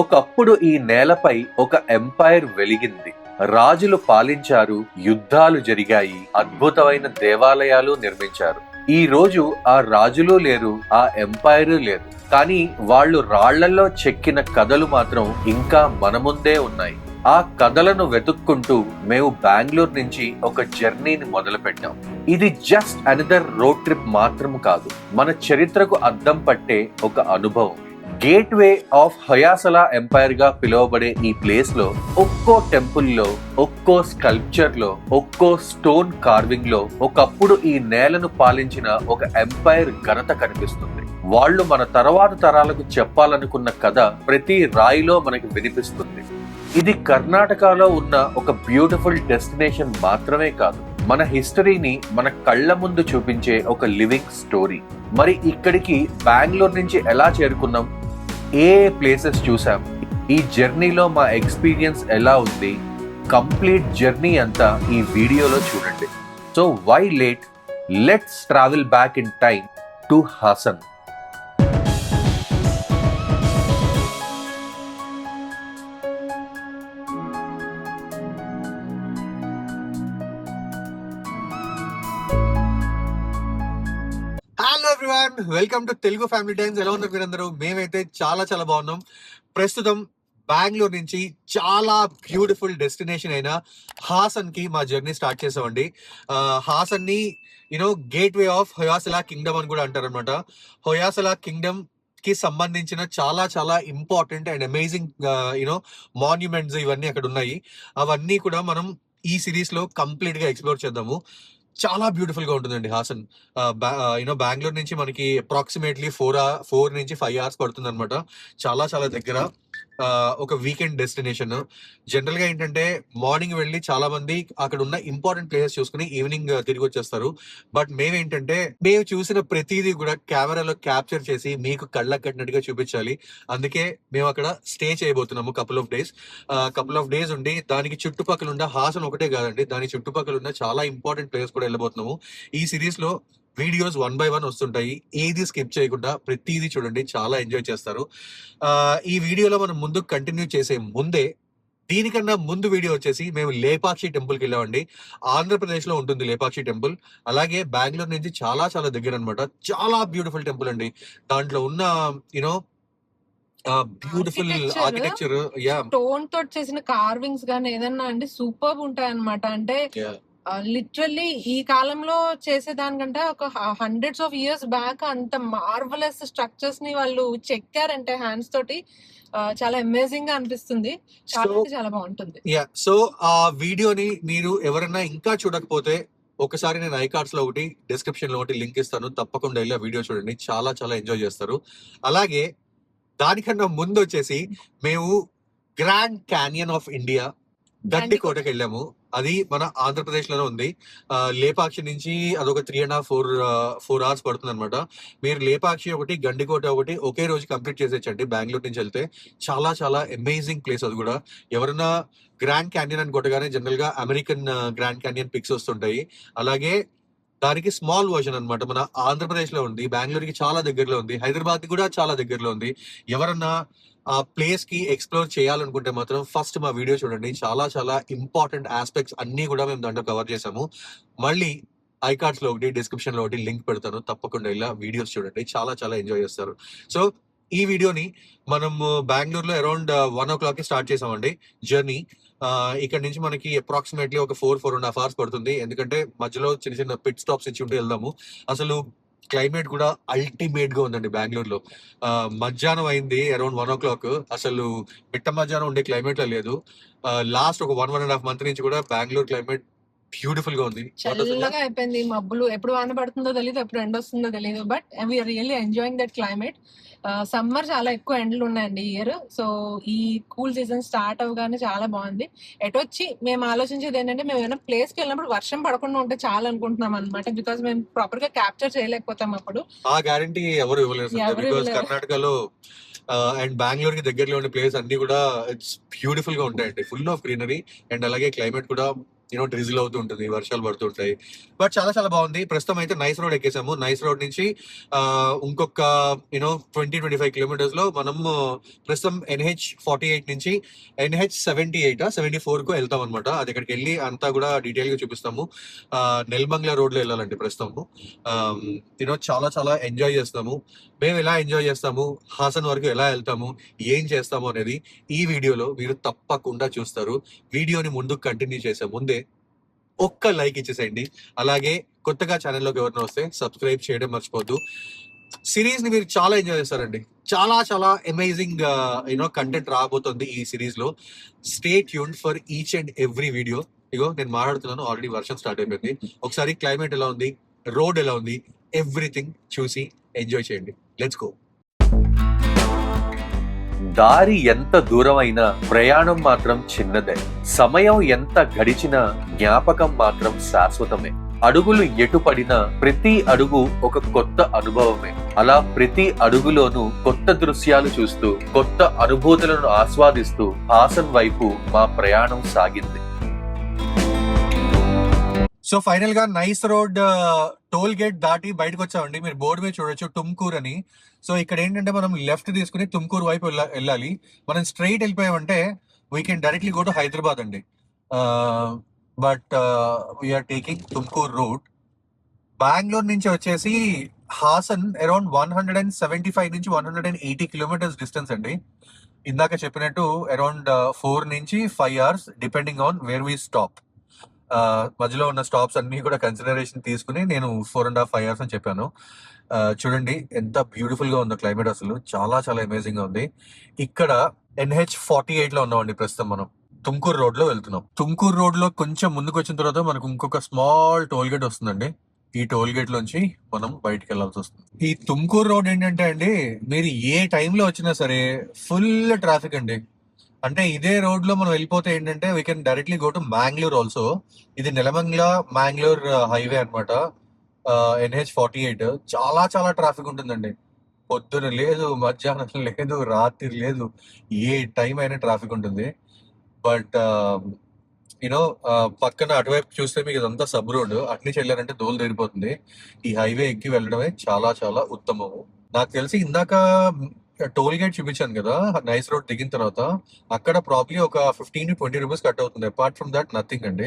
ఒకప్పుడు ఈ నేలపై ఒక ఎంపైర్ వెలిగింది. రాజులు పాలించారు, యుద్ధాలు జరిగాయి, అద్భుతమైన దేవాలయాలు నిర్మించారు. ఈ రోజు ఆ రాజులు లేరు, ఆ ఎంపైర్ లేరు. కానీ వాళ్ళు రాళ్లలో చెక్కిన కథలు మాత్రం ఇంకా మన ముందే ఉన్నాయి. ఆ కథలను వెతుక్కుంటూ మేము బెంగళూరు నుంచి ఒక జర్నీని మొదలు పెట్టాం. ఇది జస్ట్ అనదర్ రోడ్ ట్రిప్ మాత్రం కాదు, మన చరిత్రకు అద్దం పట్టే ఒక అనుభవం. గేట్వే ఆఫ్ హొయాసలా ఎంపైర్ గా పిలువబడే ఈ ప్లేస్ లో ఒక్కో టెంపుల్ లో, ఒక్కో స్కల్ప్చర్ లో, ఒక్కో స్టోన్ కార్వింగ్ లో ఒకప్పుడు ఈ నేలను పాలించిన ఒక ఎంపైర్ ఘనత కనిపిస్తుంది. వాళ్ళు మన తర్వాత తరాలకు చెప్పాలనుకున్న కథ ప్రతి రాయిలో మనకి వినిపిస్తుంది. ఇది కర్ణాటకలో ఉన్న ఒక బ్యూటిఫుల్ డెస్టినేషన్ మాత్రమే కాదు, మన హిస్టరీని మన కళ్ళ ముందు చూపించే ఒక లివింగ్ స్టోరీ. మరి ఇక్కడికి బెంగళూరు నుంచి ఎలా చేరుకున్నాం, ఏ ప్లేసెస్ చూసాం, ఈ జర్నీలో మా ఎక్స్పీరియన్స్ ఎలా ఉంది, కంప్లీట్ జర్నీ అంతా ఈ వీడియోలో చూడండి. So why late, let's travel back in time to Hassan. Hello everyone, welcome to Telugu Family Times. ఎలా ఉన్నారు మీరందరూ? మేమైతే చాలా చాలా బాగున్నాం. ప్రస్తుతం బెంగళూరు నుంచి చాలా బ్యూటిఫుల్ డెస్టినేషన్ అయిన హాసన్ కి మా జర్నీ స్టార్ట్ చేసామండి. హాసన్ ని గేట్వే ఆఫ్ హొయాసలా కింగ్డమ్ అని కూడా అంటారు అనమాట. హొయాసలా కింగ్డమ్ కి సంబంధించిన చాలా చాలా ఇంపార్టెంట్ అండ్ అమేజింగ్ మాన్యుమెంట్స్ ఇవన్నీ అక్కడ ఉన్నాయి. అవన్నీ కూడా మనం ఈ సిరీస్ లో కంప్లీట్ గా ఎక్స్ప్లోర్ చేద్దాము. చాలా బ్యూటిఫుల్ గా ఉంటుందండి హాసన్. బెంగళూరు నుంచి మనకి అప్రాక్సిమేట్లీ 4 నుంచి 5 hours పడుతుంది అనమాట. చాలా చాలా దగ్గర. ఒక వీకెండ్ డెస్టినేషన్. జనరల్ గా ఏంటంటే మార్నింగ్ వెళ్ళి చాలా మంది అక్కడ ఉన్న ఇంపార్టెంట్ ప్లేసెస్ చూసుకుని ఈవినింగ్ తిరిగి వచ్చేస్తారు. బట్ మేమేంటంటే మేము చూసిన ప్రతిదీ కూడా కెమెరాలో క్యాప్చర్ చేసి మీకు కళ్ళకు కట్టినట్టుగా చూపించాలి. అందుకే మేము అక్కడ స్టే చేయబోతున్నాము కపుల్ ఆఫ్ డేస్ ఉండి దానికి చుట్టుపక్కల ఉన్న హాసన్ ఒకటే కాదండి, దాని చుట్టుపక్కల ఉన్న చాలా ఇంపార్టెంట్ ప్లేస్ కూడా వెళ్ళబోతున్నాము. ఈ సిరీస్ లో వీడియోస్ 1 by 1 వస్తుంటాయి. ఏది స్కిప్ చేయకుండా ప్రతిదీ చూడండి, చాలా ఎంజాయ్ చేస్తారు. ఈ వీడియోలో మనం ముందు కంటిన్యూ చేసే ముందే, దీనికన్నా ముందు వీడియో వచ్చేసి మేము లేపాక్షి టెంపుల్ కి వెళ్ళామండి. ఆంధ్రప్రదేశ్ లో ఉంటుంది లేపాక్షి టెంపుల్. అలాగే బెంగళూరు నుంచి చాలా చాలా దగ్గర అనమాట. చాలా బ్యూటిఫుల్ టెంపుల్ అండి. దాంట్లో ఉన్న బ్యూటిఫుల్ ఆర్కిటెక్చర్, స్టోన్ తోటి చేసిన కార్వింగ్స్ గానీ ఏదన్నా అంటే సూపర్ ఉంటాయి అనమాట. అంటే లిటరల్లీ ఈ కాలంలో చేసేదానికంటే ఒక హండ్రెడ్స్ ఆఫ్ ఇయర్స్ బ్యాక్ అంత మార్వలస్ స్ట్రక్చర్స్ ని వాళ్ళు చెక్కారంటే హ్యాండ్స్ తోటి చాలా అమేజింగ్ గా అనిపిస్తుంది. చాలా బాగుంటుంది. సో ఆ వీడియోని మీరు ఎవరైనా ఇంకా చూడకపోతే ఒకసారి నేను ఐకార్డ్స్ లో ఒకటి, డిస్క్రిప్షన్ లో ఒకటి లింక్ ఇస్తాను. తప్పకుండా వెళ్ళి ఆ వీడియో చూడండి, చాలా చాలా ఎంజాయ్ చేస్తారు. అలాగే దానికన్నా ముందు వచ్చేసి మేము గ్రాండ్ క్యానియన్ ఆఫ్ ఇండియా గండికోటకి వెళ్ళాము. అది మన ఆంధ్రప్రదేశ్ లోనే ఉంది. లేపాక్షి నుంచి అదొక 3.5-4 hours పడుతుంది అనమాట. మీరు లేపాక్షి ఒకటి, గండికోట ఒకటి ఒకే రోజు కంప్లీట్ చేసేయచ్చండి బెంగళూరు నుంచి వెళ్తే. చాలా చాలా అమేజింగ్ ప్లేస్ అది కూడా. ఎవరైనా గ్రాండ్ క్యానియన్ అని కొట్టగానే జనరల్ గా అమెరికన్ గ్రాండ్ క్యానియన్ పిక్స్ వస్తుంటాయి. అలాగే దానికి స్మాల్ వర్షన్ అనమాట మన ఆంధ్రప్రదేశ్ లో ఉంది. బెంగళూరుకి చాలా దగ్గరలో ఉంది, హైదరాబాద్ కూడా చాలా దగ్గరలో ఉంది. ఎవరన్నా ఆ ప్లేస్ కి ఎక్స్ప్లోర్ చేయాలనుకుంటే మాత్రం ఫస్ట్ మా వీడియో చూడండి. చాలా చాలా ఇంపార్టెంట్ ఆస్పెక్ట్స్ అన్ని కూడా మేము దాంట్లో కవర్ చేసాము. మళ్ళీ ఐకార్డ్స్ లో ఒకటి, డిస్క్రిప్షన్ లో ఒకటి లింక్ పెడతాను. తప్పకుండా ఇలా వీడియోస్ చూడండి, చాలా చాలా ఎంజాయ్ చేస్తారు. సో ఈ వీడియోని మనము బెంగళూరులో అరౌండ్ 1 o'clock కి స్టార్ట్ చేసామండి జర్నీ. ఇక్కడ నుంచి మనకి అప్రాక్సిమేట్లీ ఒక 4.5 hours పడుతుంది. ఎందుకంటే మధ్యలో చిన్న చిన్న పిట్ స్టాప్స్ ఇచ్చి ఉంటే వెళ్దాము. అసలు క్లైమేట్ కూడా అల్టిమేట్ గా ఉందండి బెంగళూరులో. మధ్యాహ్నం అయింది అరౌండ్ 1 o'clock. అసలు మిట్ట మధ్యాహ్నం ఉండే క్లైమేట్ లో లేదు. లాస్ట్ ఒక 1.5 month నుంచి కూడా బెంగళూరు క్లైమేట్ బ్యూటిఫుల్ గా ఉంది. చల్లగా అయిపోయింది. మబ్బులు ఎప్పుడు వాన పడుతుందో తెలియదు, ఎప్పుడు ఎండ వస్తుందో తెలియదు. But we are really enjoying that climate. Summer చాలా ఎక్కువ ఎండలు ఉన్నాయండి ఈ ఇయర్. సో ఈ కూల్ సీజన్ స్టార్ట్ అవగానే చాలా బాగుంది. ఎటొచ్చి మేము ఆలోచించేది ఏంటంటే, మేము ఏమైనా ప్లేస్ కి వెళ్ళినప్పుడు వర్షం పడకుండా ఉంటే చాలా అనుకుంటున్నాం అనమాట. బికాస్ మేము ప్రాపర్ గా క్యాప్చర్ చేయలేకపోతాం అప్పుడు. ఆ గ్యారంటీ ఎవరు ఇవ్వలేదు. బికాస్ కర్ణాటకలో అండ్ బెంగళూరుకి దగ్గరలో ఉండే ప్లేస్ అన్ని కూడా ఇట్స్ బ్యూటిఫుల్ గా ఉంటాయండి. ఫుల్ ఆఫ్ గ్రీనరీ అండ్ అలాగే క్లైమేట్ కూడా డ్రిజిల్ అవుతూ ఉంటుంది, వర్షాలు పడుతుంటాయి. బట్ చాలా చాలా బాగుంది. ప్రస్తుతం అయితే నైస్ రోడ్ ఎక్కేసాము. నైస్ రోడ్ నుంచి ఇంకొక 20-25 కిలోమీటర్స్ లో మనం ప్రస్తుతం NH48 నుంచి NH74 కు వెళ్తాం అనమాట. అది అక్కడికి వెళ్ళి అంతా కూడా డీటెయిల్ గా చూపిస్తాము. నెల్మంగ్ల రోడ్ లో వెళ్ళాలండి ప్రస్తుతము. చాలా చాలా ఎంజాయ్ చేస్తాము. మేము ఎలా ఎంజాయ్ చేస్తాము, హాసన్ వరకు ఎలా వెళ్తాము, ఏం చేస్తాము అనేది ఈ వీడియోలో మీరు తప్పకుండా చూస్తారు. వీడియోని ముందుకు కంటిన్యూ చేసే ముందే ఒక్క లైక్ ఇచ్చేసేయండి. అలాగే కొత్తగా ఛానల్లోకి ఎవరైనా వస్తే సబ్స్క్రైబ్ చేయడం మర్చిపోద్దు. సిరీస్ ని మీరు చాలా ఎంజాయ్ చేస్తారండి. చాలా చాలా అమేజింగ్ కంటెంట్ రాబోతుంది ఈ సిరీస్ లో. Stay tuned for each and every video. ఇగో నేను మాట్లాడుతున్నాను, ఆల్రెడీ వర్షం స్టార్ట్ అయిపోయింది. ఒకసారి క్లైమేట్ ఎలా ఉంది, రోడ్ ఎలా ఉంది, ఎవ్రీథింగ్ చూసి ఎంజాయ్ చేయండి. Let's go. దారి ఎంత దూరమైనా ప్రయాణం మాత్రం చిన్నదే. సమయం ఎంత గడిచినా జ్ఞాపకం మాత్రం శాశ్వతమే. అడుగులు ఎటు పడినా ప్రతి అడుగు ఒక కొత్త అనుభవమే. అలా ప్రతి అడుగులోనూ కొత్త దృశ్యాలు చూస్తూ కొత్త అనుభూతులను ఆస్వాదిస్తూ హాసన్ వైపు మా ప్రయాణం సాగింది. సో ఫైనల్ గా నైస్ రోడ్ టోల్ గేట్ దాటి బయటకు వచ్చామండి. మీరు బోర్డు మీద చూడొచ్చు టుమ్కూర్ అని. సో ఇక్కడ ఏంటంటే మనం లెఫ్ట్ తీసుకుని తుమ్కూరు వైపు వెళ్ళాలి. మనం స్ట్రైట్ వెళ్ళిపోయామంటే we can directly go to Hyderabad అండి. But we're taking Tumkur route. Bengaluru నుంచి వచ్చేసి హాసన్ అరౌండ్ 175 నుంచి 180 కిలోమీటర్స్ డిస్టెన్స్ అండి. ఇందాక చెప్పినట్టు అరౌండ్ 4 నుంచి 5 hours depending on where we stop. మధ్యలో ఉన్న స్టాప్స్ అన్ని కూడా కన్సిడరేషన్ తీసుకుని నేను 4.5 hours అని చెప్పాను. చూడండి ఎంత బ్యూటిఫుల్ గా ఉందో క్లైమేట్, అసలు చాలా చాలా అమేజింగ్ గా ఉంది. ఇక్కడ NH48 లో ఉన్నామండి ప్రస్తుతం. మనం తుమ్కూరు రోడ్ లో వెళ్తున్నాం. తుమ్కూరు రోడ్ లో కొంచెం ముందుకు వచ్చిన తర్వాత మనకు ఇంకొక స్మాల్ టోల్ గేట్ వస్తుందండి. ఈ టోల్ గేట్ లోంచి మనం బయటకు వెళ్ళాల్సి వస్తుంది. ఈ తుమ్కూరు రోడ్ ఏంటంటే అండి, మీరు ఏ టైంలో వచ్చినా సరే ఫుల్ ట్రాఫిక్ అండి. అంటే ఇదే రోడ్ లో మనం వెళ్ళిపోతే ఏంటంటే we can directly go to Mangalore also. ఇది నెలమంగ్ల మ్యాంగ్లూర్ హైవే అనమాట. NH48 చాలా చాలా ట్రాఫిక్ ఉంటుందండి. పొద్దున లేదు, మధ్యాహ్నం లేదు, రాత్రి లేదు, ఏ టైం అయినా ట్రాఫిక్ ఉంటుంది. బట్ పక్కన అటువైపు చూస్తే మీకు ఇదంతా సబ్ రోడ్. అట్నుంచి వెళ్ళారంటే దోలు తీరిపోతుంది. ఈ హైవే ఎక్కి వెళ్ళడమే చాలా చాలా ఉత్తమము. నాకు తెలిసి ఇందాక టోల్ గేట్ చూపించాను కదా నైస్ రోడ్ దిగిన తర్వాత, అక్కడ ప్రాబ్లీ ఒక 15 to 20 రూపీస్ కట్ అవుతుంది. అపార్ట్ ఫ్రమ్ దాట్ నథింగ్ అండి.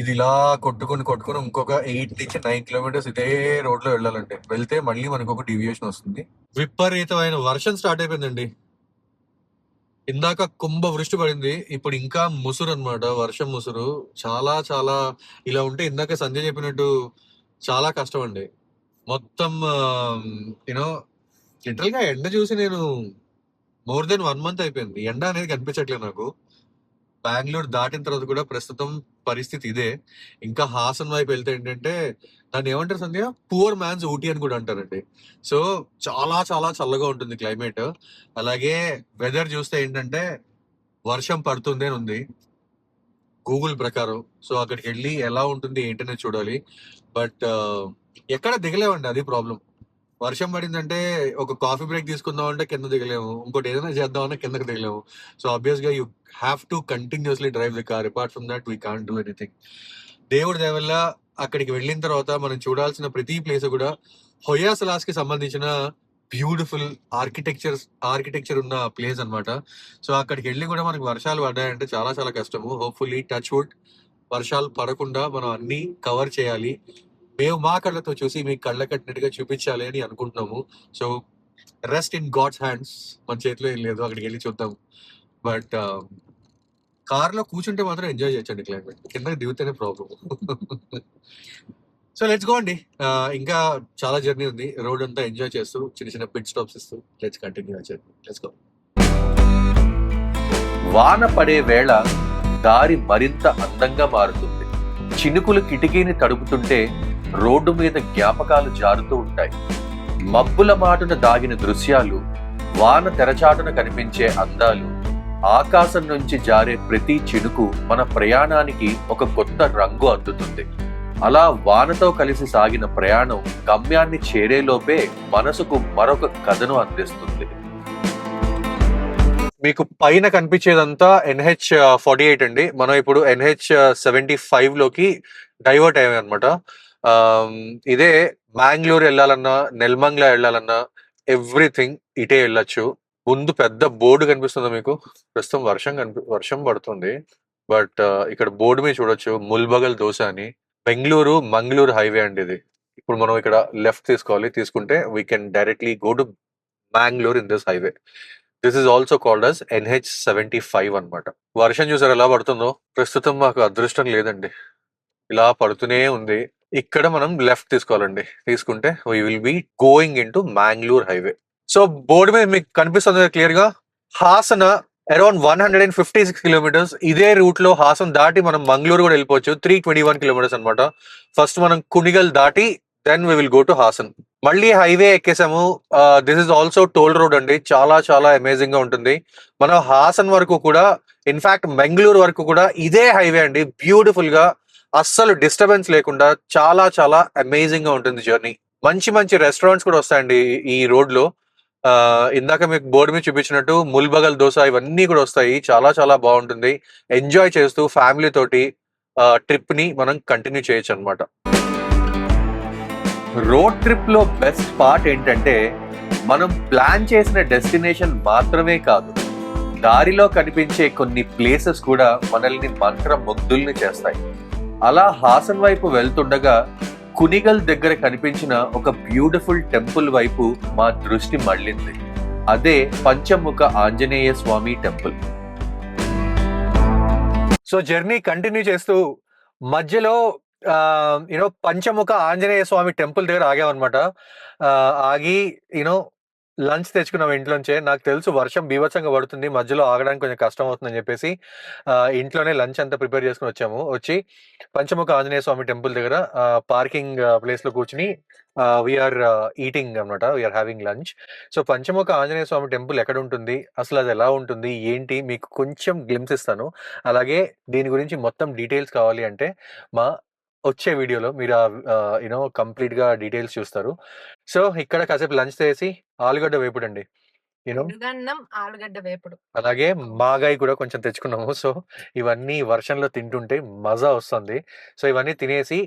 ఇది ఇలా కొట్టుకుని ఇంకొక 8 నుంచి 9 కిలోమీటర్స్ ఇదే రోడ్ లో వెళ్ళాలండి. వెళ్తే మళ్ళీ మనకు ఒక డీవియేషన్ వస్తుంది. విపరీతమైన వర్షం స్టార్ట్ అయిపోయిందండి. ఇందాక కుంభ వృష్టి పడింది, ఇప్పుడు ఇంకా ముసురు అన్నమాట, వర్షం ముసురు. చాలా చాలా ఇలా ఉంటే ఇందాక సంజయ్ చెప్పినట్టు చాలా కష్టం అండి. మొత్తం లిటరల్ గా ఎండ చూసి నేను మోర్ దెన్ 1 month అయిపోయింది. ఎండ అనేది కనిపించట్లేదు నాకు. బెంగళూరు దాటిన తర్వాత కూడా ప్రస్తుతం పరిస్థితి ఇదే. ఇంకా హాసన్ వైపు వెళ్తే ఏంటంటే దాన్ని ఏమంటారు సంధ్య, పూర్ మ్యాన్స్ ఊటీ అని కూడా అంటారండి. సో చాలా చాలా చల్లగా ఉంటుంది క్లైమేట్. అలాగే వెదర్ చూస్తే ఏంటంటే వర్షం పడుతుంది అని ఉంది గూగుల్ ప్రకారం. సో అక్కడికి వెళ్ళి ఎలా ఉంటుంది ఏంటనేది చూడాలి. బట్ ఎక్కడ దిగలేమండి, అది ప్రాబ్లం. వర్షం పడిందంటే ఒక కాఫీ బ్రేక్ తీసుకుందాం అంటే కింద దిగలేము, ఇంకోటి ఏదైనా చేద్దామన్నా కిందకి దిగలేము. సో ఆబ్వియస్ గా you have to continuously drive the car. Apart from that we can't do anything. దేవుడి దయ వల్ల అక్కడికి వెళ్ళిన తర్వాత మనం చూడాల్సిన ప్రతి ప్లేస్ కూడా హొయాసలాస్ కి సంబంధించిన బ్యూటిఫుల్ ఆర్కిటెక్చర్ ఉన్న ప్లేస్ అన్నమాట. సో అక్కడికి వెళ్ళి కూడా మనకి వర్షాలు పడ్డాయంటే చాలా చాలా కష్టము. హోప్ఫుల్లీ టచ్ వుడ్ వర్షాలు పడకుండా మనం అన్ని కవర్ చేయాలి. మేము మా కళ్ళతో చూసి మీకు కళ్ళ కట్టినట్టుగా చూపించాలి అని అనుకుంటున్నాము. So rest in God's hands. మన చేతిలో ఏం లేదు, అక్కడికి వెళ్ళి చూద్దాం. బట్ కార్ లో కూర్చుంటే మాత్రం ఎంజాయ్ చేయొచ్చండి క్లైమేట్, కిందకి దిగుతేనే ప్రాబ్లం. సో లెట్స్ గో అండి. ఇంకా చాలా జర్నీ ఉంది. రోడ్ అంతా ఎంజాయ్ చేస్తూ చిన్న చిన్న పిట్ స్టాప్స్ ఇస్తూ let's continue journey. Let's go. వాన పడే వేళ దారి మరింత అందంగా మారుతుంది. చినుకులు కిటికీని తడుపుతుంటే రోడ్డు మీద జ్ఞాపకాలు జారుతూ ఉంటాయి. మబ్బుల మాటున దాగిన దృశ్యాలు, వాన తెరచాటున కనిపించే అందాలు, ఆకాశం నుంచి జారే ప్రతి చినుకు మన ప్రయాణానికి ఒక కొత్త రంగు అద్దుతుంది. అలా వానతో కలిసి సాగిన ప్రయాణం గమ్యాన్ని చేరేలోపే మనసుకు మరొక కథను అందిస్తుంది. మీకు పైన కనిపించేదంతా NH 48 అండి. మనం ఇప్పుడు NH 75 లోకి డైవర్ట్ అయ్యాం అనమాట. ఇదే మ్యాంగ్లూర్ వెళ్ళాలన్నా, నెల్మంగ్లా వెళ్ళాలన్నా ఎవ్రీథింగ్ ఇటే వెళ్ళొచ్చు. ముందు పెద్ద బోర్డు కనిపిస్తుందా మీకు? ప్రస్తుతం వర్షం పడుతుంది. బట్ ఇక్కడ బోర్డు మీద చూడొచ్చు ముల్బగల్ దోశ అని. బెంగళూరు మంగళూరు హైవే అండి ఇది. ఇప్పుడు మనం ఇక్కడ లెఫ్ట్ తీసుకోవాలి. తీసుకుంటే we can directly go to Mangalore in this highway. This is also called as NH 75 అనమాట. వర్షం చూసారు ఎలా పడుతుందో. ప్రస్తుతం మాకు అదృష్టం లేదండి, ఇలా పడుతూనే ఉంది. ఇక్కడ మనం లెఫ్ట్ తీసుకోవాలండి. తీసుకుంటే we will be going in to Mangalore highway. So board మీద మీకు కనిపిస్తుంది క్లియర్ గా, హాసన అరౌండ్ 156 కిలోమీటర్స్. ఇదే రూట్ లో హాసన్ దాటి మనం మంగళూరు కూడా వెళ్ళిపోవచ్చు. 321 కిలోమీటర్స్ అనమాట. ఫస్ట్ మనం కునిగల్ దాటి then we will go to Hassan. మళ్ళీ హైవే ఎక్కేసాము. This is also toll road అండి. చాలా చాలా అమేజింగ్ గా ఉంటుంది. మనం హాసన్ వరకు కూడా, ఇన్ఫాక్ట్ మంగళూరు వరకు కూడా ఇదే హైవే అండి. బ్యూటిఫుల్ గా, అస్సలు డిస్టర్బెన్స్ లేకుండా చాలా చాలా అమేజింగ్ గా ఉంటుంది జర్నీ. మంచి మంచి రెస్టారెంట్స్ కూడా వస్తాయండి ఈ రోడ్ లో. ఇందాక మీకు బోర్డు మీద చూపించినట్టు ముల్బగల్ దోశ ఇవన్నీ కూడా వస్తాయి. చాలా చాలా బాగుంటుంది. ఎంజాయ్ చేస్తూ ఫ్యామిలీ తోటి ట్రిప్ ని మనం కంటిన్యూ చేయొచ్చు అనమాట. రోడ్ ట్రిప్ లో బెస్ట్ పార్ట్ ఏంటంటే మనం ప్లాన్ చేసిన డెస్టినేషన్ మాత్రమే కాదు, దారిలో కనిపించే కొన్ని ప్లేసెస్ కూడా మనల్ని మంత్రముగ్ధుల్ని చేస్తాయి. అలా హాసన్ వైపు వెళ్తుండగా కునిగల్ దగ్గర కనిపించిన ఒక బ్యూటిఫుల్ టెంపుల్ వైపు మా దృష్టి మళ్ళింది. అదే పంచముఖ Anjaneya Swamy temple. So journey continue చేస్తూ మధ్యలో పంచముఖ ఆంజనేయ స్వామి టెంపుల్ దగ్గర ఆగామన్నమాట. ఆగి లంచ్ తెచ్చుకున్నాం ఇంట్లోంచే. నాకు తెలుసు వర్షం బీభత్సంగా పడుతుంది, మధ్యలో ఆగడానికి కొంచెం కష్టం అవుతుందని చెప్పేసి ఇంట్లోనే లంచ్ అంతా ప్రిపేర్ చేసుకుని వచ్చి పంచముఖ ఆంజనేయ స్వామి టెంపుల్ దగ్గర పార్కింగ్ ప్లేస్ లో కూర్చుని వీఆర్ ఈటింగ్ అనమాట. We are having lunch. So Panchamukha Anjaneya Swamy temple ఎక్కడ ఉంటుంది, అసలు అది ఎలా ఉంటుంది, ఏంటి, మీకు కొంచెం గ్లిమ్స్ ఇస్తాను. అలాగే దీని గురించి మొత్తం డీటెయిల్స్ కావాలి అంటే మా వచ్చే వీడియోలో మీరు కంప్లీట్ గా డీటెయిల్స్ చూస్తారు. సో ఇక్కడ కాసేపు లంచ్ చేసి ఆలుగడ్డ వేపుడు అండి, ఆలుగడ్డ వేపుడు, అలాగే మాగాయి కూడా కొంచెం తెచ్చుకున్నాము. సో ఇవన్నీ వర్షంలో తింటుంటే మజా వస్తుంది. సో ఇవన్నీ తినేసి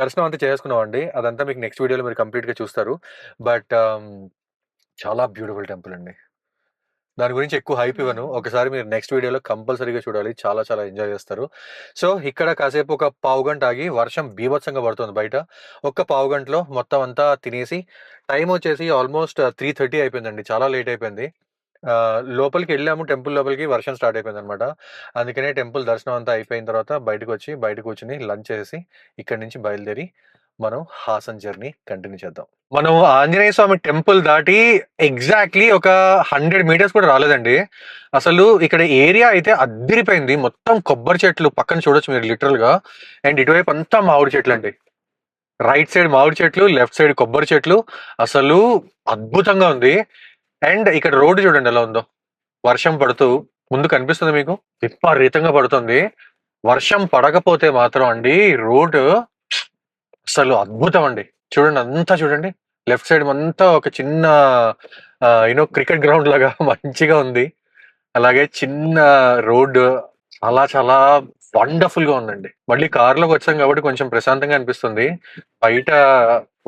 దర్శనం అంతా చేసుకున్నాం అండి. అదంతా మీకు నెక్స్ట్ వీడియోలో మీరు కంప్లీట్ గా చూస్తారు. బట్ చాలా బ్యూటిఫుల్ టెంపుల్ అండి. దాని గురించి ఎక్కువ హైప్ ఇవ్వను. ఒకసారి మీరు నెక్స్ట్ వీడియోలో కంపల్సరీగా చూడాలి. చాలా చాలా ఎంజాయ్ చేస్తారు. సో ఇక్కడ కాసేపు ఒక పావు గంట ఆగి, వర్షం బీభత్సంగా పడుతుంది బయట. ఒక్క పావు గంటలో మొత్తం అంతా తినేసి, టైం వచ్చేసి ఆల్మోస్ట్ 3:30 అయిపోయిందండి. చాలా లేట్ అయిపోయింది. లోపలికి వెళ్ళాము, టెంపుల్ లోపలికి, వర్షం స్టార్ట్ అయిపోయింది అనమాట. అందుకనే టెంపుల్ దర్శనం అంతా అయిపోయిన తర్వాత బయట కూర్చుని లంచ్ చేసి ఇక్కడి నుంచి బయలుదేరి మనం హాసన్ జర్నీ కంటిన్యూ చేద్దాం. మనం ఆంజనేయ స్వామి టెంపుల్ దాటి ఎగ్జాక్ట్లీ ఒక 100 మీటర్స్ కూడా రాలేదండి. అసలు ఇక్కడ ఏరియా అయితే అద్దిరిపోయింది. మొత్తం కొబ్బరి చెట్లు పక్కన చూడొచ్చు మీరు లిటరల్ గా. అండ్ ఇటువైపు అంతా మామిడి చెట్లు అండి. రైట్ సైడ్ మామిడి చెట్లు, లెఫ్ట్ సైడ్ కొబ్బరి చెట్లు. అసలు అద్భుతంగా ఉంది. అండ్ ఇక్కడ రోడ్డు చూడండి ఎలా ఉందో. వర్షం పడుతూ ముందు కనిపిస్తుంది మీకు, విపరీతంగా పడుతుంది. వర్షం పడకపోతే మాత్రం అండి రోడ్డు అసలు అద్భుతం అండి. చూడండి, అంతా చూడండి, లెఫ్ట్ సైడ్ అంతా ఒక చిన్న క్రికెట్ గ్రౌండ్ లాగా మంచిగా ఉంది. అలాగే చిన్న రోడ్, చాలా చాలా వండర్ఫుల్ గా ఉందండి. మళ్ళీ కారులోకి వచ్చాం కాబట్టి కొంచెం ప్రశాంతంగా అనిపిస్తుంది. బయట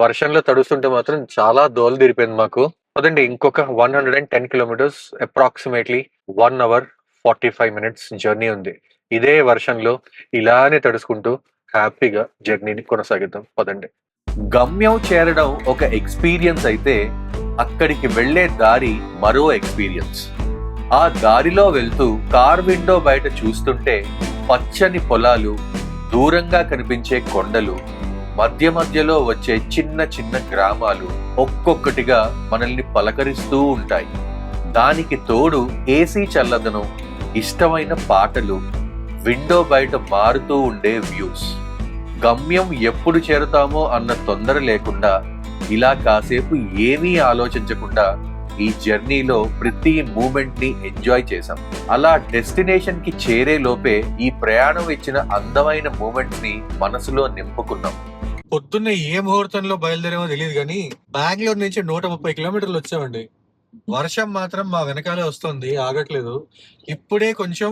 వర్షంలో తడుస్తుంటే మాత్రం చాలా దోలు తీరిపోయింది మాకు. అదండి, ఇంకొక 110 kilometres, approximately 1 hour 45 minutes journey ఉంది. ఇదే వర్షంలో ఇలానే తడుచుకుంటూ హ్యాపీగా జర్నీని కొనసాగిద్దాం. పదండి. గమ్యం చేరడం ఒక ఎక్స్పీరియన్స్ అయితే అక్కడికి వెళ్లే దారి మరో ఎక్స్పీరియన్స్. ఆ దారిలో వెళ్తూ కార్ విండో బయట చూస్తుంటే పచ్చని పొలాలు, దూరంగా కనిపించే కొండలు, మధ్య మధ్యలో వచ్చే చిన్న చిన్న గ్రామాలు ఒక్కొక్కటిగా మనల్ని పలకరిస్తూ ఉంటాయి. దానికి తోడు ఏసీ చల్లదనం, ఇష్టమైన పాటలు, విండో బయట మారుతూ ఉండే వ్యూస్. గమ్యం ఎప్పుడు చేరుతామో అన్న తొందర లేకుండా, ఇలా కాసేపు ఏమీ ఆలోచించకుండా ఈ జర్నీలో ప్రతి మూమెంట్ ని ఎంజాయ్ చేశాం. అలా డెస్టినేషన్ కి చేరే లోపే ఈ ప్రయాణం ఇచ్చిన అందమైన మూమెంట్స్ ని మనసులో నింపుకున్నాం. పొద్దున్నే ఏ ముహూర్తంలో బయలుదేరామో తెలియదు కానీ బెంగళూరు నుంచి 130 కిలోమీటర్లు వచ్చామండి. వర్షం మాత్రం మా వెనకాలే వస్తుంది, ఆగట్లేదు. ఇప్పుడే కొంచెం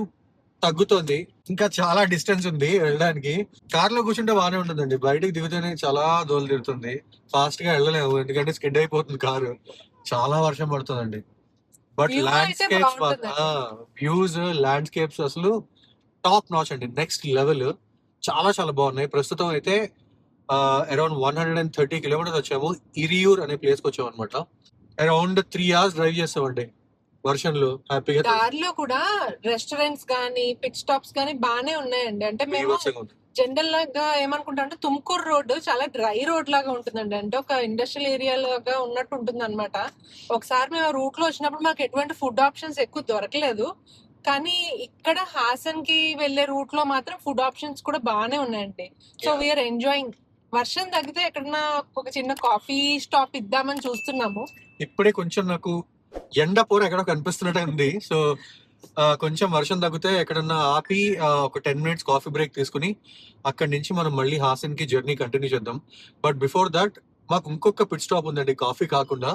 తగ్గుతోంది, ఇంకా చాలా డిస్టెన్స్ ఉంది వెళ్ళడానికి. కార్ లో కూర్చుంటే బాగానే ఉంటుందండి, బయటకు దిగుతూనే చాలా దూరం తిరుగుతుంది. ఫాస్ట్ గా వెళ్ళలేము ఎందుకంటే స్కిడ్ అయిపోతుంది కారు, చాలా వర్షం పడుతుందండి. బట్ వ్యూ అయితే ల్యాండ్స్కేప్స్ బాగుంటుందండి. వ్యూస్, ల్యాండ్స్కేప్స్ అసలు టాప్ నాచ్ అండి, నెక్స్ట్ లెవెల్. చాలా చాలా బాగున్నాయి. ప్రస్తుతం అయితే అరౌండ్ 130 కిలోమీటర్స్ వచ్చాము. ఇరియూర్ అనే ప్లేస్ కి వచ్చాము అనమాట. అరౌండ్ 3 hours డ్రైవ్ చేస్తామండి వర్షంలో హ్యాపీగా. దారిలో కూడా రెస్టారెంట్స్ గానీ పిట్ స్టాప్స్ గానీ బానే ఉన్నాయండి. అంటే మేము బీభత్సంగా ఉంది. జనరల్ గా ఏమనుకుంటాం అంటే తుమ్కూరు రోడ్డు చాలా డ్రై రోడ్ లాగా ఉంటుందండి. అంటే ఒక ఇండస్ట్రియల్ ఏరియా లాగా ఉన్నట్టు ఉంటుంది అనమాట. ఒకసారి మేము రూట్ లో వచ్చినప్పుడు మాకు ఎటువంటి ఫుడ్ ఆప్షన్స్ ఎక్కువ దొరకలేదు. కానీ ఇక్కడ హాసన్ కి వెళ్లే రూట్ లో మాత్రం ఫుడ్ ఆప్షన్స్ కూడా బాగానే ఉన్నాయండి. So Yeah. We are enjoying. వర్షం తగ్గితే ఎక్కడన్నా ఒక చిన్న కాఫీ స్టాప్ ఇద్దామని చూస్తున్నాము. ఇప్పుడే కొంచెం నాకు ఎండ పోర ఎక్కడో కనిపిస్తున్నట్టే ఉంది. సో కొంచెం వర్షం తగ్గితే ఎక్కడన్నా ఆపి ఒక 10 minutes కాఫీ బ్రేక్ తీసుకుని అక్కడి నుంచి మనం మళ్ళీ హాసన్ కి జర్నీ కంటిన్యూ చేద్దాం. బట్ బిఫోర్ దట్ మాకు ఇంకొక పిట్ స్టాప్ ఉందండి, కాఫీ కాకుండా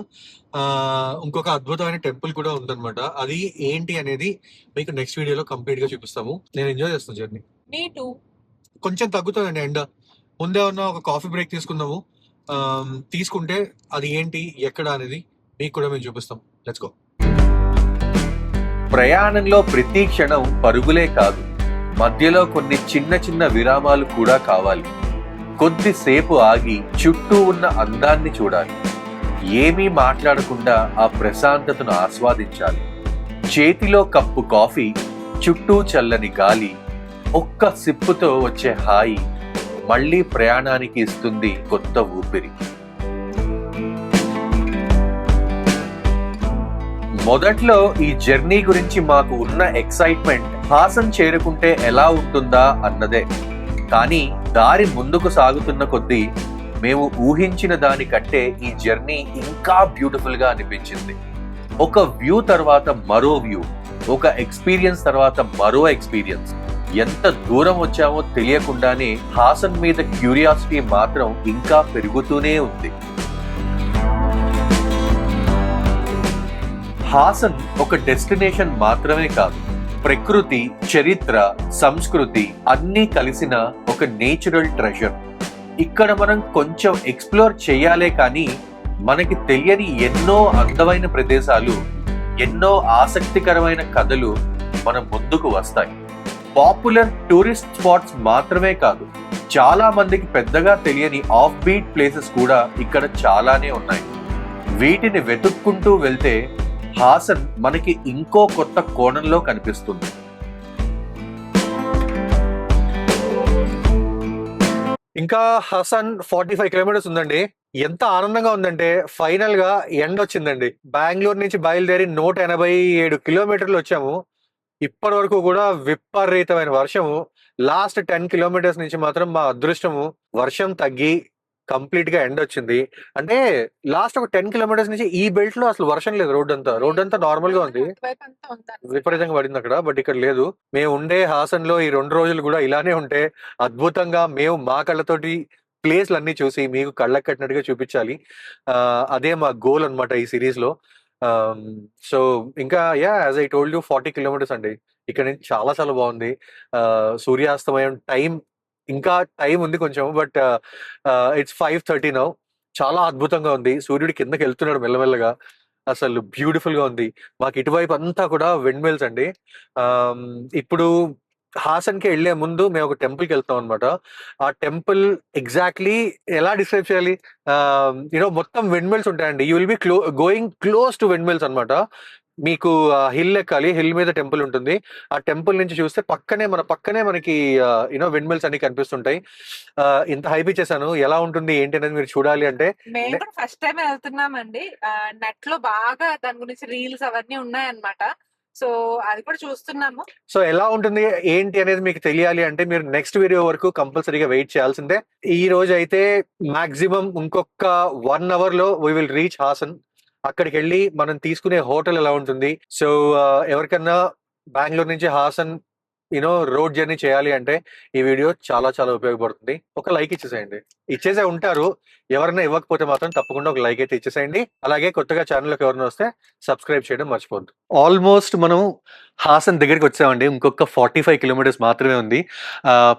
ఇంకొక అద్భుతమైన టెంపుల్ కూడా ఉందన్నమాట. అది ఏంటి అనేది మీకు నెక్స్ట్ వీడియోలో కంప్లీట్ గా చూపిస్తాము. నేను ఎంజాయ్ చేస్తాను జర్నీ. మీ టూ. కొంచెం తగ్గుతుందండి ఎండ, ముందే ఉన్న ఒక కాఫీ బ్రేక్ తీసుకుందాము. తీసుకుంటే అది ఏంటి ఎక్కడ అనేది మీకు కూడా మేము చూపిస్తాం. Let's go. ప్రయాణంలో ప్రతి క్షణం పరుగులే కాదు, మధ్యలో కొన్ని చిన్న చిన్న విరామాలు కూడా కావాలి. కొద్దిసేపు ఆగి చుట్టూ ఉన్న అందాన్ని చూడాలి. ఏమీ మాట్లాడకుండా ఆ ప్రశాంతతను ఆస్వాదించాలి. చేతిలో కప్పు కాఫీ, చుట్టూ చల్లని గాలి, ఒక్క సిప్పుతో వచ్చే హాయి మళ్ళీ ప్రయాణానికి ఇస్తుంది కొత్త ఊపిరి. మొదట్లో ఈ జర్నీ గురించి మాకు ఉన్న ఎక్సైట్మెంట్ హాసన్ చేరుకుంటే ఎలా ఉంటుందా అన్నదే. కానీ దారి ముందుకు సాగుతున్న కొద్దీ మేము ఊహించిన దానికంటే ఈ జర్నీ ఇంకా బ్యూటిఫుల్ గా అనిపించింది. ఒక వ్యూ తర్వాత మరో వ్యూ, ఒక ఎక్స్పీరియన్స్ తర్వాత మరో ఎక్స్పీరియన్స్. ఎంత దూరం వచ్చామో తెలియకుండానే హాసన్ మీద క్యూరియాసిటీ మాత్రం ఇంకా పెరుగుతూనే ఉంది. హాసన్ ఒక డెస్టినేషన్ మాత్రమే కాదు, ప్రకృతి, చరిత్ర, సంస్కృతి అన్నీ కలిసిన ఒక నేచురల్ ట్రెజర్. ఇక్కడ మనం కొంచెం ఎక్స్ప్లోర్ చేయాలే కానీ మనకి తెలియని ఎన్నో అందమైన ప్రదేశాలు, ఎన్నో ఆసక్తికరమైన కథలు మన ముందుకు వస్తాయి. పాపులర్ టూరిస్ట్ స్పాట్స్ మాత్రమే కాదు, చాలా మందికి పెద్దగా తెలియని ఆఫ్ బీట్ ప్లేసెస్ కూడా ఇక్కడ చాలానే ఉన్నాయి. వీటిని వెతుక్కుంటూ వెళ్తే హాసన్ మనకి ఇంకో కొత్త కోణంలో కనిపిస్తుంది. ఇంకా హాసన్ 45 కిలోమీటర్స్ ఉందండి. ఎంత ఆనందంగా ఉందంటే ఫైనల్ గా ఎండ వచ్చిందండి. బెంగళూరు నుంచి బయలుదేరి 187 కిలోమీటర్లు వచ్చాము. ఇప్పటి వరకు కూడా విపరీతమైన వర్షము. లాస్ట్ 10 కిలోమీటర్స్ నుంచి మాత్రం మా అదృష్టము వర్షం తగ్గి కంప్లీట్ గా ఎండ్ వచ్చింది. అంటే లాస్ట్ ఒక 10 కిలోమీటర్స్ నుంచి ఈ బెల్ట్ లో అసలు వర్షం లేదు. రోడ్ అంతా నార్మల్ గా ఉంది, అటువైపు అంతా ఉందండి. విపరీతంగా పడింది అక్కడ. బట్ ఇక్కడ లేదు. మేము ఉండే హాసన్ లో ఈ 2 రోజులు కూడా ఇలానే ఉంటే అద్భుతంగా మేము మా కళ్ళతోటి ప్లేస్లు అన్ని చూసి మీకు కళ్ళకి కట్టినట్టుగా చూపించాలి. అదే మా గోల్ అన్నమాట ఈ సిరీస్ లో. సో ఇంకా as I told you 40 kilometres అండి. ఇక్కడ నుంచి చాలా చాలా బాగుంది. సూర్యాస్తమయం టైం, ఇంకా టైం ఉంది కొంచెం, బట్ ఇట్స్ 5:30 నౌ. చాలా అద్భుతంగా ఉంది. సూర్యుడు కిందకి వెళ్తున్నాడు మెల్లమెల్లగా. అసలు బ్యూటిఫుల్ గా ఉంది. మాకు ఇటువైపు అంతా కూడా విండ్ మిల్స్ అండి. ఇప్పుడు హాసన్ కి వెళ్లే ముందు మేము ఒక టెంపుల్ కి వెళ్తాం అనమాట. ఆ టెంపుల్ ఎగ్జాక్ట్లీ ఎలా డిస్క్రైబ్ చేయాలి, మొత్తం విండ్ మిల్స్ ఉంటాయండి. You will be going close to windmills అనమాట. మీకు హిల్ ఎక్కాలి, హిల్ మీద టెంపుల్ ఉంటుంది. ఆ టెంపుల్ నుంచి చూస్తే మన పక్కనే మనకి విండ్ మిల్స్ అన్ని కనిపిస్తుంటాయి. ఇంత హైప్ ఇచ్చేసాను, ఎలా ఉంటుంది ఏంటి అనేది మీరు చూడాలి అంటే మేము కూడా ఫస్ట్ టైం వెళ్తున్నామండి. నెట్ లో బాగా దాని గురించి రీల్స్ అవన్నీ ఉన్నాయన్నమాట. సో అది కూడా చూస్తున్నాము. సో ఎలా ఉంటుంది ఏంటి అనేది మీకు తెలియాలి అంటే మీరు నెక్స్ట్ వీడియో వరకు కంపల్సరీగా వెయిట్ చేయాల్సిందే. ఈ రోజు అయితే మాక్సిమం ఇంకొక 1 hour లో వీ విల్ రీచ్ హాసన్. అక్కడికి వెళ్ళి మనం తీసుకునే హోటల్ ఎలా ఉంటుంది. సో ఎవరికన్నా బెంగళూరు నుంచి హాసన్ రోడ్ జర్నీ చేయాలి అంటే ఈ వీడియో చాలా చాలా ఉపయోగపడుతుంది. ఒక లైక్ ఇచ్చేసేయండి. ఇచ్చేసే ఉంటారు, ఎవరైనా ఇవ్వకపోతే మాత్రం తప్పకుండా ఒక లైక్ అయితే ఇచ్చేసేయండి. అలాగే కొత్తగా ఛానల్లోకి ఎవరైనా వస్తే సబ్స్క్రైబ్ చేయడం మర్చిపోద్దు. ఆల్మోస్ట్ మనం హాసన్ దగ్గరికి వచ్చామండి. ఇంకొక 45 కిలోమీటర్స్ మాత్రమే ఉంది.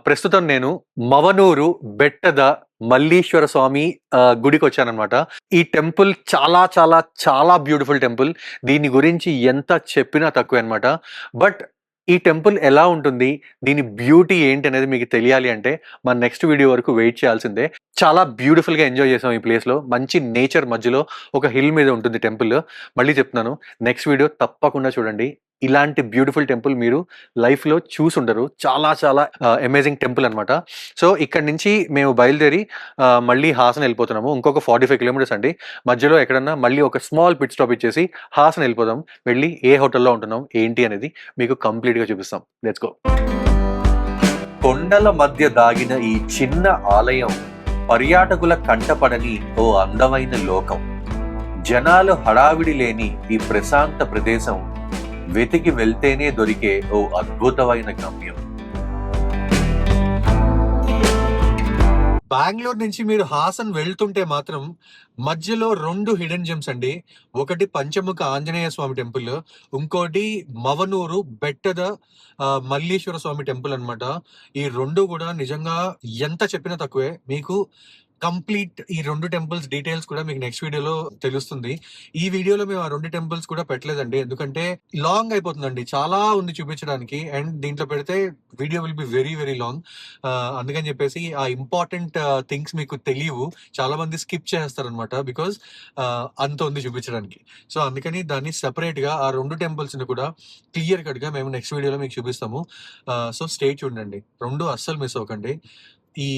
ప్రస్తుతం నేను మవనూరు బెట్టద మల్లీశ్వర స్వామి గుడికి వచ్చానమాట. ఈ టెంపుల్ చాలా చాలా చాలా బ్యూటిఫుల్ టెంపుల్. దీని గురించి ఎంత చెప్పినా తక్కువే అనమాట. బట్ ఈ టెంపుల్ ఎలా ఉంటుంది, దీని బ్యూటీ ఏంటి అనేది మీకు తెలియాలి అంటే మన నెక్స్ట్ వీడియో వరకు వెయిట్ చేయాల్సిందే. చాలా బ్యూటిఫుల్ గా ఎంజాయ్ చేసాం ఈ ప్లేస్ లో. మంచి నేచర్ మధ్యలో ఒక హిల్ మీద ఉంటుంది టెంపుల్. మళ్ళీ చెప్తున్నాను, నెక్స్ట్ వీడియో తప్పకుండా చూడండి. ఇలాంటి బ్యూటిఫుల్ టెంపుల్ మీరు లైఫ్ లో చూసుండరు. చాలా చాలా అమేజింగ్ టెంపుల్ అనమాట. సో ఇక్కడ నుంచి మేము బయలుదేరి మళ్ళీ హాసన్ వెళ్ళిపోతున్నాము. ఇంకొక 45 కిలోమీటర్స్ అండి. మధ్యలో ఎక్కడన్నా మళ్ళీ ఒక స్మాల్ పిట్ స్టాప్ ఇచ్చేసి హాసన్ వెళ్ళిపోదాం. వెళ్ళి ఏ హోటల్లో ఉంటున్నాం ఏంటి అనేది మీకు కంప్లీట్ గా చూపిస్తాం. Let's go. కొండల మధ్య దాగిన ఈ చిన్న ఆలయం పర్యాటకుల కంటపడని ఓ అందమైన లోకం. జనాలు హడావిడి లేని ఈ ప్రశాంత ప్రదేశం వెతికి వెళ్తేనే దొరికే ఓ అద్భుతమైన గమ్యం. బెంగళూరు నుంచి మీరు హాసన్ వెళ్తుంటే మాత్రం మధ్యలో 2 హిడెన్ జెమ్స్ అండి. ఒకటి పంచముఖ ఆంజనేయ స్వామి టెంపుల్, ఇంకోటి మవనూరు బెట్టద మల్లీశ్వర స్వామి టెంపుల్ అన్నమాట. ఈ 2 కూడా నిజంగా ఎంత చెప్పినా తక్కువే. మీకు కంప్లీట్ ఈ 2 టెంపుల్స్ డీటెయిల్స్ కూడా మీకు నెక్స్ట్ వీడియోలో తెలుస్తుంది. ఈ వీడియోలో మేము ఆ 2 టెంపుల్స్ కూడా పెట్టలేదండి, ఎందుకంటే లాంగ్ అయిపోతుందండి. చాలా ఉంది చూపించడానికి, అండ్ దీంట్లో పెడితే video will be very very long. అందుకని చెప్పేసి ఆ ఇంపార్టెంట్ థింగ్స్ మీకు తెలియవు. చాలా మంది స్కిప్ చేస్తారనమాట, బికాస్ అంత ఉంది చూపించడానికి. సో అందుకని దాన్ని సెపరేట్ గా ఆ 2 టెంపుల్స్ ని కూడా క్లియర్ కట్ గా మేము నెక్స్ట్ వీడియోలో మీకు చూపిస్తాము. సో స్టే చూడండి, 2 అస్సలు మిస్ అవ్వకండి. ఈ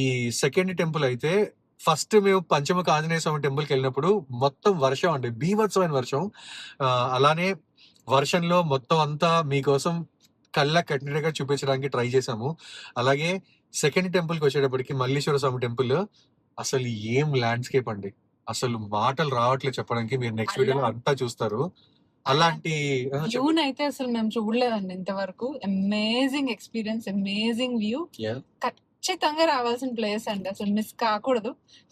సెకండ్ టెంపుల్ అయితే ఫస్ట్ మేము పంచముఖ ఆంజనేయ స్వామి టెంపుల్కి వెళ్ళినప్పుడు మొత్తం వర్షం అండి, బీభత్సమైన వర్షం. అలానే వర్షంలో మొత్తం అంతా మీకోసం కళ్ళ కట్టినట్టుగా చూపించడానికి ట్రై చేసాము. అలాగే సెకండ్ టెంపుల్కి వచ్చేటప్పటికి మల్లీశ్వర స్వామి టెంపుల్ అసలు ఏం ల్యాండ్స్కేప్ అండి, అసలు మాటలు రావట్లేదు చెప్పడానికి. మీరు నెక్స్ట్ వీడియోలో అంతా చూస్తారు. అలాంటి వ్యూ అయితే అసలు మేము చూడలేదండి ఇంతవరకు. Amazing experience, amazing view. ఖచ్చితంగా రావాల్సిన ప్లేస్ అండి, అసలు మిస్ కాకూడదు.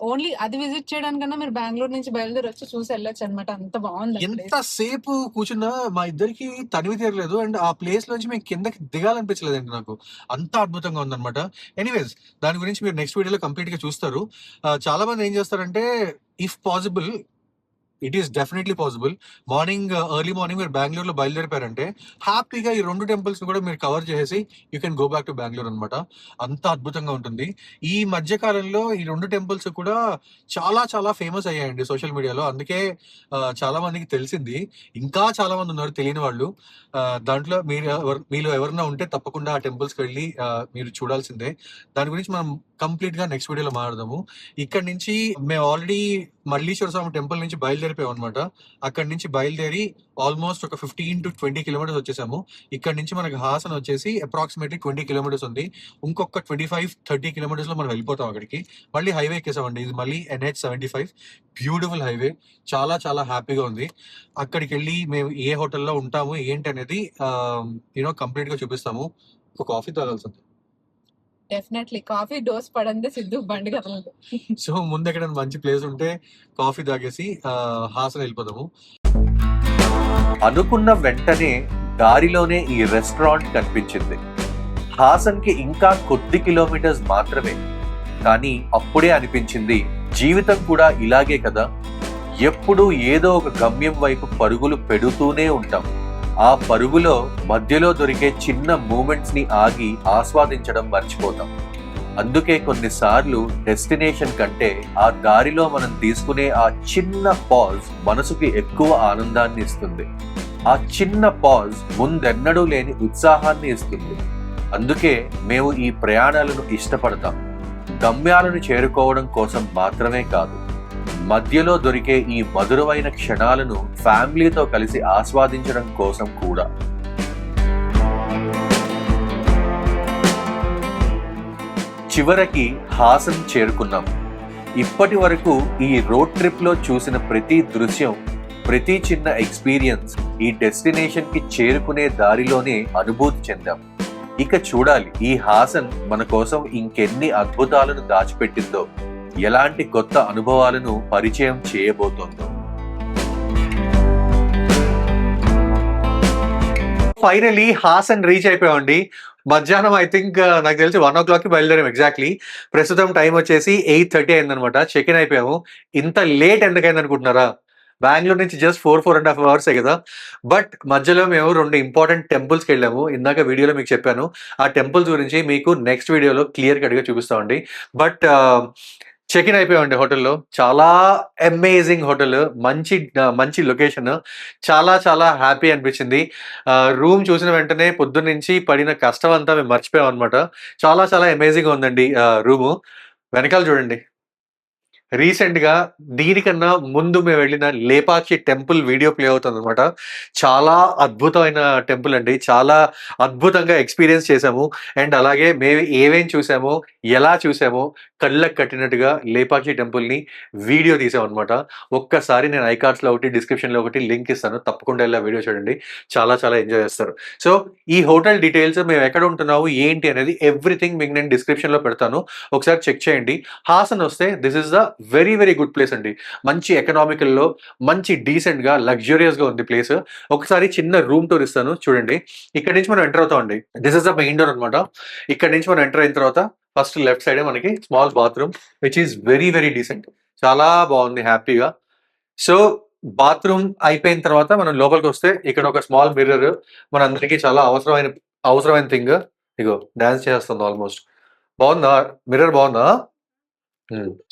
ఓన్లీ అది విజిట్ చేయడానికన్నా మీరు బెంగళూరు నుంచి బయలుదేరి వచ్చి చూసి వెళ్ళొచ్చు అనమాట. అంత బాగుంది. ఎంతసేపు కూర్చున్నా మా ఇద్దరికి తనివి తీరలేదు, అండ్ ఆ ప్లేస్ నుంచి మేము కిందకి దిగాలనిపించలేదండి నాకు. అంత అద్భుతంగా ఉందన్నమాట. ఎనీవేస్, దాని గురించి మీరు నెక్స్ట్ వీడియోలో కంప్లీట్ గా చూస్తారు. చాలా మంది ఏం చేస్తారంటే, if possible, it is definitely possible, morning early morning మీరు బెంగళూరులో బయలుదేరిపారంటే హ్యాపీగా ఈ 2 టెంపుల్స్ కూడా మీరు కవర్ చేసి you can go back to Bengaluru అనమాట. అంత అద్భుతంగా ఉంటుంది. ఈ మధ్య కాలంలో ఈ 2 టెంపుల్స్ కూడా చాలా చాలా ఫేమస్ అయ్యాయండి సోషల్ మీడియాలో. అందుకే చాలా మందికి తెలిసింది. ఇంకా చాలా మంది ఉన్నారు తెలియని వాళ్ళు. దాంట్లో మీలో ఎవరన్నా ఉంటే తప్పకుండా ఆ టెంపుల్స్కి వెళ్ళి మీరు చూడాల్సిందే. దాని గురించి మనం కంప్లీట్ గా నెక్స్ట్ వీడియోలో మాట్లాడదాము. ఇక్కడ నుంచి మేము ఆల్రెడీ మల్లీశ్వర స్వామి టెంపుల్ నుంచి బయలుదేరిపోయాం అనమాట. అక్కడ నుంచి బయలుదేరి ఆల్మోస్ట్ ఒక 15 to 20 కిలోమీటర్స్ వచ్చేసాము. ఇక్కడ నుంచి మనకి హాసన్ వచ్చేసి అప్రాక్సిమేట్లీ 20 కిలోమీటర్స్ ఉంది. ఇంకొక 25-30 కిలోమీటర్స్ లో మనం వెళ్ళిపోతాం అక్కడికి. మళ్ళీ హైవే ఎక్కేసామండి. ఇది మళ్ళీ NH75 బ్యూటిఫుల్ హైవే. చాలా చాలా హ్యాపీగా ఉంది. అక్కడికి వెళ్ళి మేము ఏ హోటల్లో ఉంటాము ఏంటి అనేది కంప్లీట్ గా చూపిస్తాము. ఒక కాఫీ తాగాల్సింది. డెఫినెట్లీ కాఫీ డోస్ పడందే సిద్ధు బండి కదలదు. సో ముందు ఎక్కడైనా మంచి ప్లేస్ ఉంటే కాఫీ తాగేసి హాసన్ వెళ్ళిపోదాము. అనుకున్న వెంటనే దారిలోనే ఈ రెస్టారెంట్ కనిపించింది. హాసన్ కి ఇంకా కొద్ది కిలోమీటర్స్ మాత్రమే, కానీ అప్పుడే అనిపించింది జీవితం కూడా ఇలాగే కదా, ఎప్పుడూ ఏదో ఒక గమ్యం వైపు పరుగులు పెడుతూనే ఉంటాం. ఆ పరుగులో మధ్యలో దొరికే చిన్న మూమెంట్స్ ని ఆగి ఆస్వాదించడం మర్చిపోతాం. అందుకే కొన్నిసార్లు డెస్టినేషన్ కంటే ఆ దారిలో మనం తీసుకునే ఆ చిన్న పాజ్ మనసుకి ఎక్కువ ఆనందాన్ని ఇస్తుంది. ఆ చిన్న పాజ్ ముందెన్నడూ లేని ఉత్సాహాన్ని ఇస్తుంది. అందుకే మేము ఈ ప్రయాణాలను ఇష్టపడతాం. గమ్యాలను చేరుకోవడం కోసం మాత్రమే కాదు, మధ్యలో దొరికే ఈ మధురమైన క్షణాలను ఫ్యామిలీతో కలిసి ఆస్వాదించడం కోసం కూడా. చివరికి హాసన్ చేరుకున్నాం. ఇప్పటి వరకు ఈ రోడ్ ట్రిప్ లో చూసిన ప్రతి దృశ్యం, ప్రతి చిన్న ఎక్స్పీరియన్స్ ఈ డెస్టినేషన్ కి చేరుకునే దారిలోనే అనుభూతి చెందాం. ఇక చూడాలి ఈ హాసన్ మన కోసం ఇంకెన్ని అద్భుతాలను దాచిపెట్టిందో, ఎలాంటి కొత్త అనుభవాలను పరిచయం చేయబోతోందో. ఫైనలీ హాసన్ రీచ్ అయిపోయామండి. మధ్యాహ్నం ఐ థింక్ నాకు తెలిసి 1:00 కి బయలుదేరాం ఎగ్జాక్ట్లీ. ప్రస్తుతం టైం వచ్చేసి 8:30 అయిందనమాట. చెక్ ఇన్ అయిపోయాము. ఇంత లేట్ ఎందుకైంది అనుకుంటున్నారా? బెంగళూరు నుంచి జస్ట్ 4.5 అవర్సే కదా. బట్ మధ్యలో మేము 2 ఇంపార్టెంట్ టెంపుల్స్కి వెళ్ళాము. ఇందాక వీడియోలో మీకు చెప్పాను. ఆ టెంపుల్స్ గురించి మీకు నెక్స్ట్ వీడియోలో క్లియర్ కట్గా చూపిస్తామండి. బట్ చెక్ ఇన్ అయిపోయామండి హోటల్లో. చాలా అమేజింగ్ హోటల్, మంచి లొకేషన్. చాలా చాలా హ్యాపీ అనిపించింది. రూమ్ చూసిన వెంటనే పొద్దున్నుంచి పడిన కష్టం అంతా మేము మర్చిపోయాం అనమాట. చాలా చాలా అమేజింగ్గా ఉందండి రూము. వెనకాల చూడండి. రీసెంట్‌గా దీనికన్నా ముందు మేము వెళ్ళిన లేపాక్షి టెంపుల్ వీడియో ప్లే అవుతుందనమాట. చాలా అద్భుతమైన టెంపుల్ అండి. చాలా అద్భుతంగా ఎక్స్‌పీరియన్స్ చేశాము. అండ్ అలాగే మేము ఏమేం చూసామో, ఎలా చూసామో కళ్ళకి కట్టినట్టుగా లేపాక్షి టెంపుల్‌ని వీడియో తీసామనమాట. ఒక్కసారి నేను ఐకార్డ్స్‌లో ఒకటి, డిస్క్రిప్షన్‌లో ఒకటి లింక్ ఇస్తాను. తప్పకుండా ఎళ్లి ఆ వీడియో చూడండి. చాలా చాలా ఎంజాయ్ చేస్తారు. సో, ఈ హోటల్ డీటెయిల్స్, మేము ఎక్కడ ఉంటున్నాము, ఏంటి అనేది ఎవ్రీథింగ్ మీకు నేను డిస్క్రిప్షన్‌లో పెడతాను. ఒకసారి చెక్ చేయండి. హాసన్ వస్తే this is the very very good place అండి. మంచి ఎకనామికల్‌లో, మంచి డీసెంట్‌గా, లగ్జూరియస్‌గా ఉంది ప్లేస్. ఒకసారి చిన్న రూమ్ టూర్ ఇస్తాను చూడండి. ఇక్కడి నుంచి మనం ఎంటర్ అవుతామండి. This is the main door అనమాట. ఇక్కడి నుంచి మనం ఎంటర్ అయిన తర్వాత ఫస్ట్ లెఫ్ట్ సైడే మనకి small bathroom which is very very decent. చాలా బాగుంది హ్యాపీగా. సో, బాత్రూమ్ అయిపోయిన తర్వాత మనం లోపలికొస్తే ఇక్కడ ఒక స్మాల్ మిర్రర్ మనందరికీ చాలా అవసరమైన థింగ్. ఇగో డాన్స్ చేస్తుంది ఆల్మోస్ట్. బాగుందా? మిర్రర్ బాగుందా?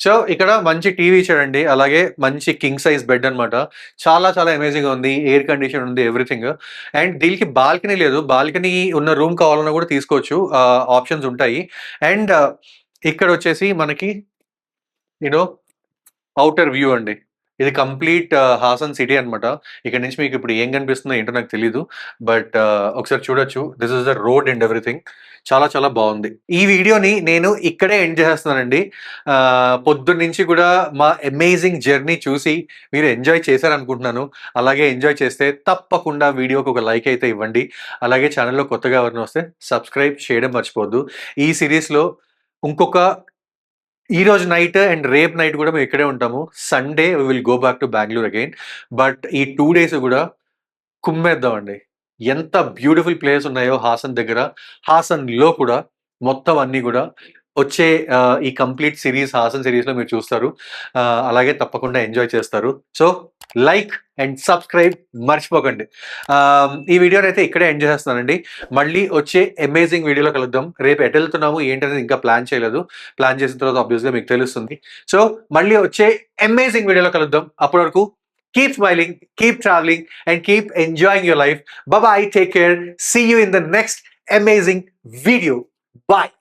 సో, ఇక్కడ మంచి టీవీ ఇచ్చాడండి. అలాగే మంచి కింగ్ సైజ్ బెడ్ అనమాట. చాలా చాలా అమేజింగ్‌గా ఉంది. ఎయిర్ కండిషన్ ఉంది ఎవ్రీథింగ్. అండ్ దీనికి బాల్కనీ లేదు. బాల్కనీ ఉన్న రూమ్ కావాలన్నా కూడా తీసుకోవచ్చు. ఆప్షన్స్ ఉంటాయి. అండ్ ఇక్కడొచ్చేసి మనకి యూ నో ఔటర్ వ్యూ అండి. ఇది కంప్లీట్ హాసన్ సిటీ అనమాట. ఇక్కడ నుంచి మీకు ఇప్పుడు ఏం కనిపిస్తుందో ఏంటో నాకు తెలీదు. బట్ ఒకసారి చూడొచ్చు. This is the road and everything. చాలా చాలా బాగుంది. ఈ వీడియోని నేను ఇక్కడే ఎండ్ చేసేస్తున్నానండి. పొద్దున్నుంచి కూడా మా అమేజింగ్ జర్నీ చూసి మీరు ఎంజాయ్ చేశారనుకుంటున్నాను. అలాగే ఎంజాయ్ చేస్తే తప్పకుండా వీడియోకి ఒక లైక్ అయితే ఇవ్వండి. అలాగే ఛానల్‌లో కొత్తగా ఎవరైనా వస్తే సబ్స్క్రైబ్ చేయడం మర్చిపోవద్దు. ఈ సిరీస్‌లో ఇంకొక ఈరోజు నైట్ అండ్ రేపు నైట్ కూడా మేము ఇక్కడే ఉంటాము. Sunday we will go back to Bengaluru again. But ఈ 2 డేస్ కూడా కుమ్మేద్దామండి. ఎంత బ్యూటిఫుల్ ప్లేస్ ఉన్నాయో హాసన్ దగ్గర. హాసన్‌లో కూడా మొత్తం అన్నీ కూడా వచ్చే ఈ కంప్లీట్ సిరీస్ హాసన్ సిరీస్‌లో మీరు చూస్తారు. అలాగే తప్పకుండా ఎంజాయ్ చేస్తారు. సో, లైక్ అండ్ సబ్స్క్రైబ్ మర్చిపోకండి. ఈ వీడియోనైతే ఇక్కడే ఎండ్ చేసేస్తున్నానండి. మళ్ళీ వచ్చే అమేజింగ్ వీడియోలో కలుద్దాం. రేపు ఎటెళ్తున్నాము ఏంటనేది ఇంకా ప్లాన్ చేయలేదు. ప్లాన్ చేసిన తర్వాత ఆబ్వియస్‌గా మీకు తెలుస్తుంది. సో, మళ్ళీ వచ్చే అమేజింగ్ వీడియోలో కలుద్దాం. అప్పటి వరకు keep smiling, keep traveling, and keep enjoying your life. Bye bye, take care. See you in the next amazing video. Bye.